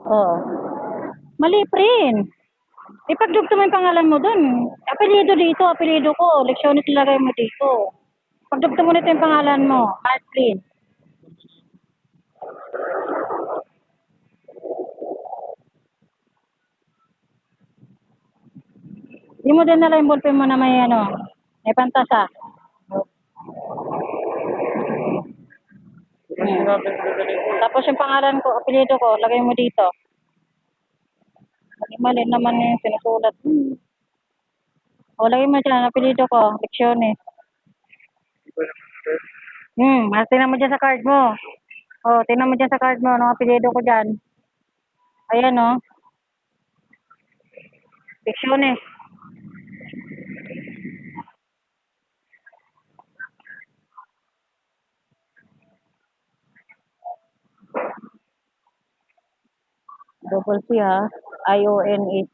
Oo. Mali, friend. Ipagdugto mo yung pangalan mo dun. Apelido dito, apelido ko. Leksyones ilagay mo dito. Pagdugto mo nito yung pangalan mo. Marlene. Hindi mo din nala yung ballpen mo na may ano, may pantasa. Tapos yung pangalan ko, apelido ko, lagay mo dito. Mali naman yung sinusulat. O, lagay mo dyan, apelido ko, Leksyones. Tingnan mo dyan sa card mo. O, tingnan mo dyan sa card mo, anong apelido ko dyan. Ayan o. Leksyones. Double C ha. IONE.